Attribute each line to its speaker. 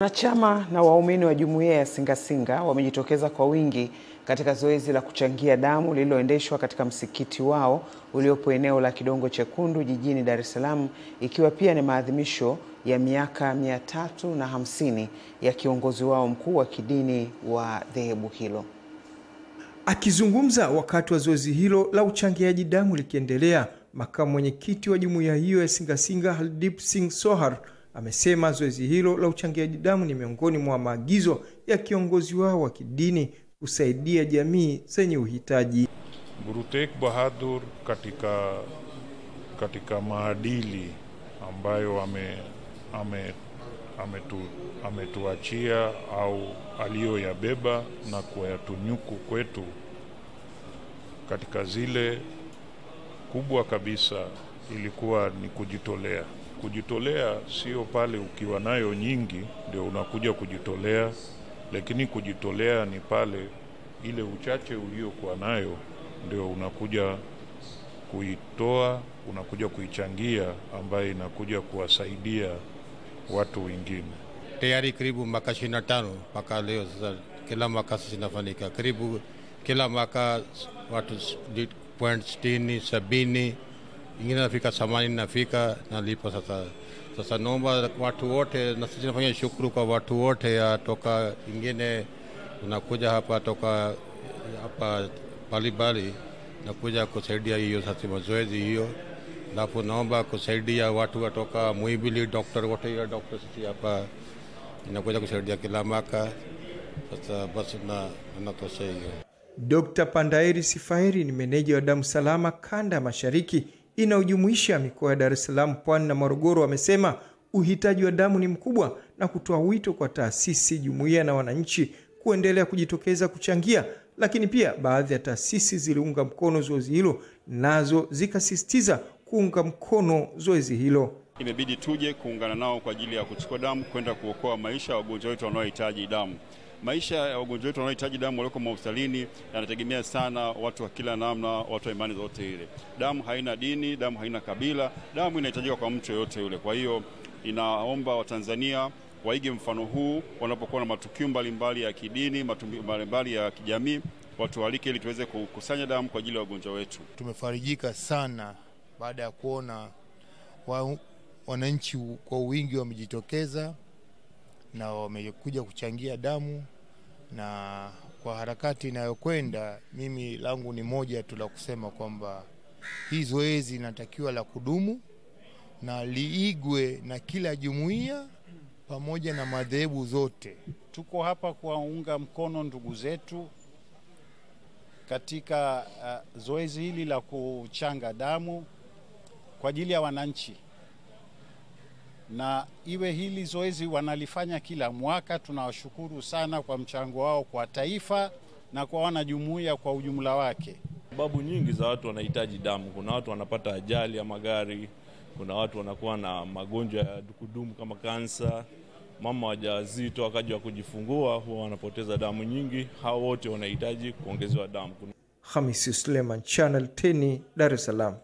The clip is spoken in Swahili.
Speaker 1: Wanachama na waumini wa jumuiya ya Singasinga wamejitokeza kwa wingi katika zoezi la kuchangia damu lililoendeshwa katika msikiti wao uliopo eneo la Kidongo Chekundu jijini Dar es Salaam, ikiwa pia ni maadhimisho ya miaka 350 ya kiongozi wao mkuu wa kidini wa dhehebu hilo.
Speaker 2: Akizungumza wakati wa zoezi hilo la uchangiaji damu likiendelea, makamu mwenyekiti wa jumuiya hiyo ya Singasinga Hardeep Singh Sohar amesema zoezi hilo la uchangiaji damu ni miongoni mwa maagizo ya kiongozi wao wa kidini kusaidia jamii zenye uhitaji.
Speaker 3: Guru Tegh Bahadur katika maadili ambayo ametuachia au aliyoyabeba na kuyatunyuku kwetu, katika zile kubwa kabisa ilikuwa ni kujitolea. Kujitolea sio pale ukiwa nayo nyingi ndio unakuja kujitolea, lakini kujitolea ni pale ile uchache uliokuwa nayo ndio unakuja kuitoa, unakuja kuichangia, ambaye inakuja kuwasaidia watu wengine.
Speaker 4: Tayari karibu mwaka 25 mpaka leo. Sasa kila mwaka sinafanyika karibu kila mwaka watu 60-70, ingine nafika 80 nafika nalipo. Sasa naomba watu wote, na sisi tunafanya shukrani kwa watu wote ya toka ingine unakuja hapa toka hapa Bali nakuja kusaidia hiyo sasa mazoezi hiyo. Alafu naomba kusaidia watu kutoka Muibili, daktari wote ya daktari sisi hapa inakuja kusaidia kila mwaka. Sasa basi natosha hiyo.
Speaker 2: Dr. Pandairi Sifairi ni meneja wa damu salama kanda ya Mashariki inaojumuisha mikoa ya Dar es Salaam, Pwani na Morogoro, amesema uhitaji wa damu ni mkubwa na kutoa wito kwa taasisi, jumuiya na wananchi kuendelea kujitokeza kuchangia, lakini pia baadhi ya taasisi ziliunga mkono zoezi hilo nazo zikasisitiza kuunga mkono zoezi hilo.
Speaker 5: Imebidi tuje kuungana nao kwa ajili ya kuchukua damu kwenda kuokoa maisha ya wagonjwa wetu wanaohitaji damu. Maisha ya wagonjwa wetu wanaohitaji damu walioko hospitalini yanategemea sana watu wa kila namna, watu wa imani zote ile. Damu haina dini, damu haina kabila, damu inahitajika kwa mtu yote yule. Kwa hiyo inaomba Watanzania waige mfano huu wanapokuwa na matukio mbalimbali ya kidini, matukio mbalimbali ya kijamii, watu walike ili tuweze kukusanya damu kwa ajili ya wagonjwa wetu.
Speaker 6: Tumefarijika sana baada ya kuona wananchi kwa wingi wamejitokeza na wamekuja kuchangia damu, na kwa harakati inayokwenda, mimi langu ni moja tu la kusema kwamba hii zoezi linatakiwa la kudumu na liigwe na kila jumuiya pamoja na madhehebu zote.
Speaker 7: Tuko hapa kuwaunga mkono ndugu zetu katika zoezi hili la kuchanga damu kwa ajili ya wananchi, na iwe hili zoezi wanalifanya kila mwaka. Tunawashukuru sana kwa mchango wao kwa taifa na kwa wanajumuiya kwa ujumla wake.
Speaker 8: Sababu nyingi za watu wanahitaji damu. Kuna watu wanapata ajali ya magari, kuna watu wanakuwa na magonjwa ya kudumu kama kansa, mama wajawazito wakati wa kujifungua huwa wanapoteza damu nyingi. Hao wote wanahitaji kuongezewa damu.
Speaker 2: Hamisi Suleiman, Channel 10, Dar es Salaam.